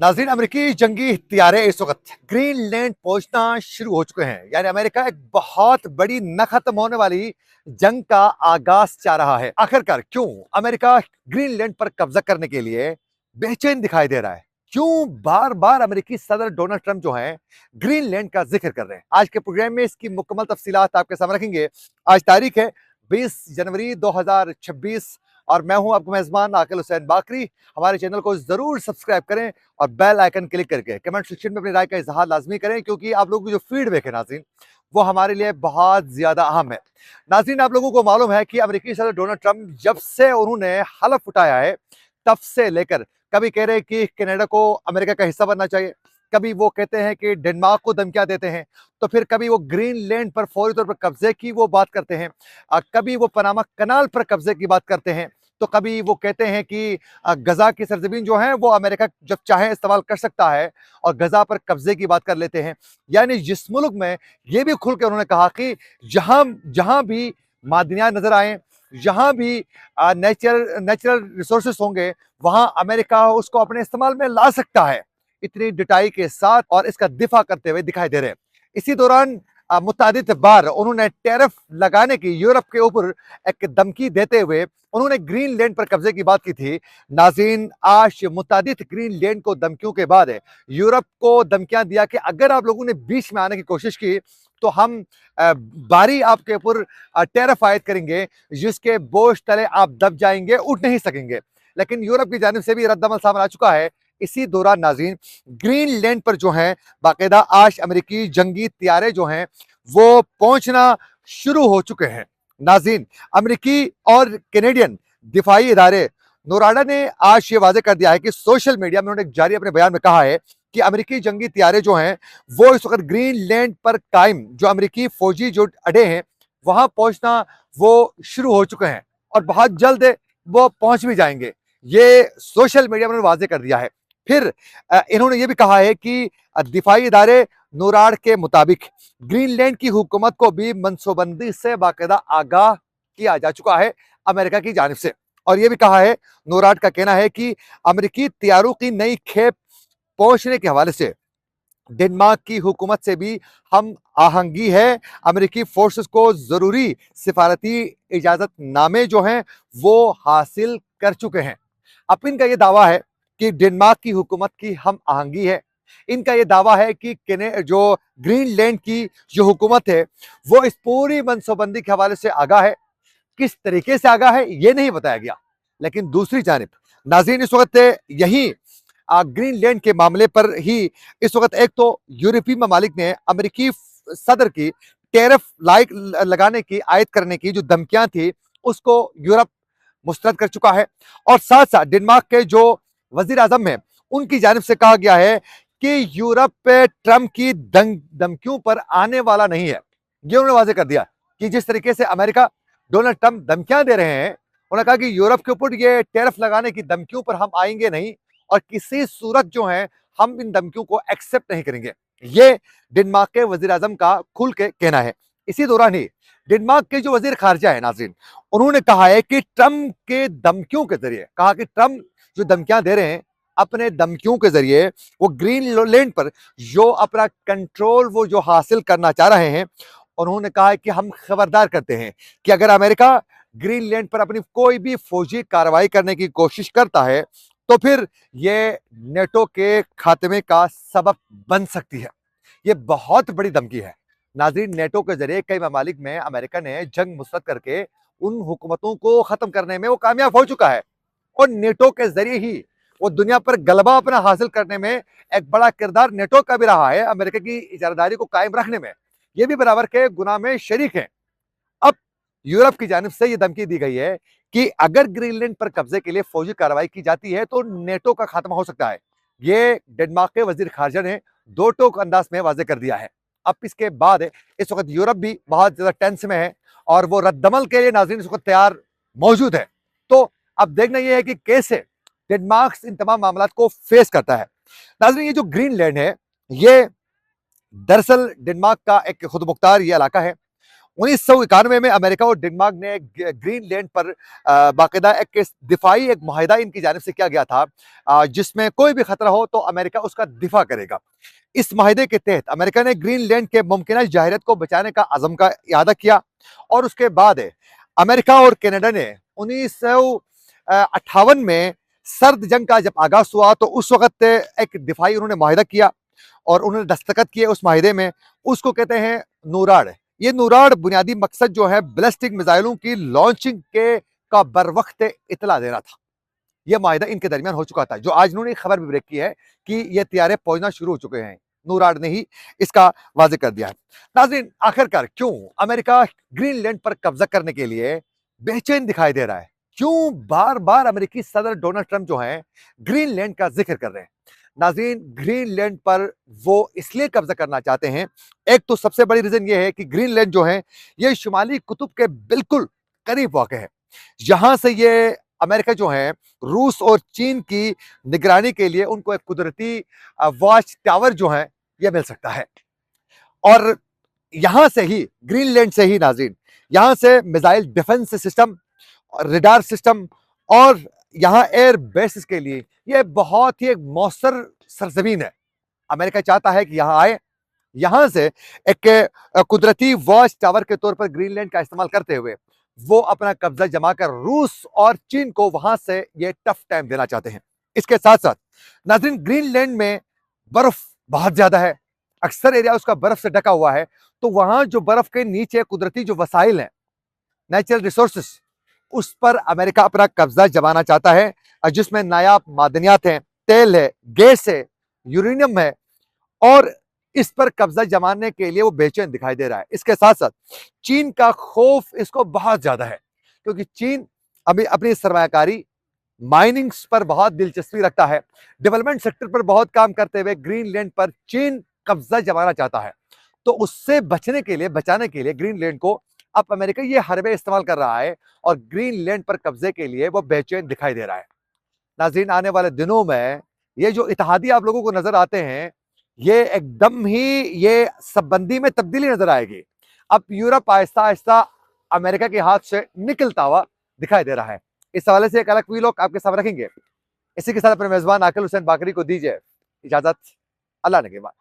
नाज़रीन, अमेरिकी जंगी हथियारे इस वक्त ग्रीनलैंड पहुंचना शुरू हो चुके हैं। यानी अमेरिका एक बहुत बड़ी न खत्म होने वाली जंग का आगाज चाह रहा है। आखिरकार क्यों अमेरिका ग्रीनलैंड पर कब्जा करने के लिए बेचैन दिखाई दे रहा है? क्यों बार बार अमेरिकी सदर डोनाल्ड ट्रंप जो हैं ग्रीनलैंड का जिक्र कर रहे हैं? आज के प्रोग्राम में इसकी मुकम्मल तफसीलात आपके सामने रखेंगे। आज तारीख है 20 जनवरी 2026 और मैं हूं आपका मेजबान आकिल हुसैन बाकरी। हमारे चैनल को जरूर सब्सक्राइब करें और बेल आइकन क्लिक करके कमेंट सेक्शन में अपनी राय का इजहार लाजमी करें, क्योंकि आप लोगों की जो फीडबैक है नाज़रीन, वो हमारे लिए बहुत ज्यादा अहम है। नाज़रीन, आप लोगों को मालूम है कि अमेरिकी सदर डोनाल्ड ट्रंप जब से उन्होंने हलफ उठाया है, तब से लेकर कभी कह रहे हैं कि कनाडा को अमेरिका का हिस्सा बनना चाहिए, कभी वो कहते हैं कि डेनमार्क को धमकियां देते हैं, तो फिर कभी वो ग्रीनलैंड पर फौरी तौर पर कब्जे की वो बात करते हैं, कभी वो पनामा कनाल पर कब्जे की बात करते हैं, तो कभी वो कहते हैं कि गजा की सरजमीन जो है वो अमेरिका जब चाहे इस्तेमाल कर सकता है, और गजा पर कब्जे की बात कर लेते हैं। यानी जिस मुल्क में, ये भी खुल के उन्होंने कहा कि जहां जहां भी मादनियात नजर आए, जहां भी नेचुरल रिसोर्सेस होंगे, वहां अमेरिका उसको अपने इस्तेमाल में ला सकता है। इतनी डिटाई के साथ और इसका दिफा करते हुए दिखाई दे रहे हैं। इसी दौरान मुतादिद बार उन्होंने टैरिफ लगाने की यूरोप के ऊपर एक धमकी देते हुए उन्होंने ग्रीनलैंड पर कब्जे की बात की थी। नाज़रीन, आज मुतादिद ग्रीनलैंड को धमकियों के बाद यूरोप को धमकियां दिया कि अगर आप लोगों ने बीच में आने की कोशिश की तो हम बारी आपके ऊपर टैरिफ आयद करेंगे, जिसके बोझ तले आप दब जाएंगे, उठ नहीं सकेंगे। लेकिन यूरोप की जानिब से भी रद्दमल सामने आ चुका है। इसी दौरान नाज़रीन, ग्रीनलैंड पर जो है बाकायदा आज अमेरिकी जंगी तैयारे जो हैं वो पहुंचना शुरू हो चुके हैं। नाज़रीन, अमेरिकी और कैनेडियन दिफाई इदारे नोराडा ने आज ये वाजे कर दिया है कि सोशल मीडिया में उन्होंने जारी अपने बयान में कहा है कि अमेरिकी जंगी तैयारे जो हैं वो इस वक्त ग्रीनलैंड पर कायम जो अमेरिकी फौजी जो अड्डे हैं वहां पहुंचना वो शुरू हो चुके हैं, और बहुत जल्द वो पहुंच भी जाएंगे। ये सोशल मीडिया में उन्होंने वाजे कर दिया है। फिर इन्होंने ये भी कहा है कि दिफाई इदारे नोराड के मुताबिक ग्रीनलैंड की हुकूमत को भी मनसूबबंदी से बाकायदा आगाह किया जा चुका है अमेरिका की जानिब से। और यह भी कहा है, नोराड का कहना है कि अमेरिकी तैयारों की नई खेप पहुंचने के हवाले से डेनमार्क की हुकूमत से भी हम आहंगी है। अमेरिकी फोर्सेस को जरूरी सिफारती इजाजत नामे जो हैं वो हासिल कर चुके हैं। अब इनका यह दावा है कि डेनमार्क की हुकूमत की हम आहंगी है। इनका यह दावा है कि जो ग्रीनलैंड की जो हुकूमत है वो इस पूरी मनसूबबंदी के हवाले से आगाह है। किस तरीके से आगाह है ये नहीं बताया गया। लेकिन दूसरी जानिब नाज़रीन, इस वक्त यही ग्रीनलैंड के मामले पर ही इस वक्त एक तो यूरोपीय ममालिक ने अमेरिकी सदर की टैरिफ लगाने की, आयद करने की जो धमकियां थी उसको यूरोप मुस्तरद कर चुका है। और साथ साथ डेनमार्क के जो वजीर आजम है उनकी जानिब से कहा गया है कि यूरोप पे ट्रंप की धमकियों पर आने वाला नहीं है। ये उन्होंने वाजे कर दिया कि जिस तरीके से अमेरिका डोनाल्ड ट्रंप धमकियां दे रहे हैं, उन्होंने कहा कि यूरोप के ऊपर ये टैरिफ लगाने की धमकियों पर हम आएंगे नहीं, और किसी सूरत जो है हम इन धमकियों को एक्सेप्ट नहीं करेंगे। ये डेनमार्क के वजीर आजम का खुल के कहना है। इसी दौरान ही डेनमार्क के जो वजीर खारजा है नाज़रीन, उन्होंने कहा है कि ट्रंप के धमकियों के जरिए, कहा कि ट्रंप जो धमकियां दे रहे हैं अपने धमकियों के जरिए वो ग्रीनलैंड पर जो अपना कंट्रोल वो जो हासिल करना चाह रहे हैं, उन्होंने कहा है कि हम खबरदार करते हैं कि अगर अमेरिका ग्रीनलैंड पर अपनी कोई भी फौजी कार्रवाई करने की कोशिश करता है तो फिर यह नेटो के खात्मे का सबब बन सकती है। यह बहुत बड़ी धमकी है। नाज़रीन, नेटो के जरिए कई ममालिक में अमेरिका ने जंग मुस्तरद करके उन हुकूमतों को खत्म करने में वो कामयाब हो चुका है, और नेटो के जरिए ही वो दुनिया पर गलबा अपना हासिल करने में एक बड़ा किरदार नेटो का भी रहा है। अमेरिका की इजारादारी को कायम रखने में ये भी बराबर के गुनाह में शरीक है। अब यूरोप की जानिब से यह धमकी दी गई है कि अगर ग्रीनलैंड पर कब्जे के लिए फौजी कार्रवाई की जाती है तो नेटो का खात्मा हो सकता है। यह डेनमार्क के वजीर खारजा ने दो टोक अंदाज में वाजे कर दिया है। अब इसके बाद इस वक्त यूरोप भी बहुत ज्यादा टेंस में है और वो रद्दमल के लिए नाज़रीन इस वक्त तैयार मौजूद है। तो अब देखना यह है कि कैसे डेनमार्क इन तमाम मामलों को फेस करता है। नाज़रीन, ये जो ग्रीनलैंड है ये दरअसल डेनमार्क का एक खुद मुख्तार ये इलाका है, 1991 में अमेरिका और डेनमार्क ने ग्रीनलैंड पर बाकायदा एक दिफाई एक मुआहिदा इनकी जानिब से किया गया था, जिसमें कोई भी खतरा हो तो अमेरिका उसका दिफा करेगा। इस माहिदे के तहत अमेरिका ने ग्रीनलैंड के मुमकिन जहरियत को बचाने का अज़म का इरादा किया और उसके बाद अमेरिका और कनाडा ने 1958 में सर्द जंग का जब आगाज हुआ तो उस वक्त एक दिफाई उन्होंने माहिदा किया और उन्होंने दस्तखत किए उस माहिदे में। उसको कहते हैं नूराड। ये नूराड बुनियादी मकसद जो है बैलिस्टिक मिसाइलों की लॉन्चिंग के का बर वक्त इतला देना था। यह माहिदा इनके दरमियान हो चुका था, जो आज उन्होंने खबर भी ब्रेक की है कि ये तैयारे पहुंचना शुरू हो चुके हैं। नूराड ने ही इसका वाजे कर दिया है। नाज़रीन, आखिरकार क्यों अमेरिका ग्रीनलैंड पर कब्जा करने के लिए बेचैन दिखाई दे रहा है? क्यों बार बार अमेरिकी सदर डोनाल्ड ट्रंप जो हैं ग्रीनलैंड का जिक्र कर रहे हैं? नाज़रीन, ग्रीनलैंड पर वो इसलिए कब्जा करना चाहते हैं, एक तो सबसे बड़ी रीजन ये है कि ग्रीनलैंड जो है ये शुमाली कुतुब के बिल्कुल करीब वाक़ है। यहां से ये अमेरिका जो है रूस और चीन की निगरानी के लिए उनको एक कुदरती वॉच टावर जो है ये मिल सकता है। और यहां से ही ग्रीनलैंड से ही नाज़रीन यहां से missile defence system, radar system और यहां एयर बेसिस के लिए ये बहुत ही एक मौसर सरजमीन है। अमेरिका चाहता है कि यहां आए, यहां से एक कुदरती वॉच टावर के तौर पर ग्रीनलैंड का इस्तेमाल करते हुए वो अपना कब्जा जमाकर रूस और चीन को वहां से ये टफ टाइम देना चाहते हैं। इसके साथ साथ नाज़रीन, ग्रीनलैंड में बर्फ बहुत ज्यादा है, अक्सर एरिया उसका बर्फ से ढका हुआ है। तो वहां जो बर्फ के नीचे कुदरती जो वसाइल हैं, नेचुरल रिसोर्सेस, उस पर अमेरिका अपना कब्जा जमाना चाहता है, जिसमें नायाब मादनियात हैं, तेल है, गैस है, यूरेनियम है और इस पर कब्जा जमाने के लिए वो बेचैन दिखाई दे रहा है। इसके साथ साथ चीन का खौफ इसको बहुत ज्यादा है, क्योंकि चीन अभी अपनी सरमायाकारी माइनिंग्स पर बहुत दिलचस्पी रखता है। डेवलपमेंट सेक्टर पर बहुत काम करते हुए ग्रीनलैंड पर चीन कब्जा जमाना चाहता है। तो उससे बचने के लिए, बचाने के लिए ग्रीनलैंड को अब अमेरिका ये हरबे इस्तेमाल कर रहा है और ग्रीनलैंड पर कब्जे के लिए वो बेचैन दिखाई दे रहा है। नाज़रीन, आने वाले दिनों में ये जो इत्तेहादी आप लोगों को नजर आते हैं, ये एकदम ही ये सबबंदी में तब्दीली नजर आएगी। अब यूरोप आहिस्ता आहिस्ता अमेरिका के हाथ से निकलता हुआ दिखाई दे रहा है। इस हवाले से एक अलग वीलॉग आपके साथ रखेंगे। इसी के साथ अपने मेजबान आकिल हुसैन बाकरी को दीजिए इजाजत। अल्लाह ने के बाद।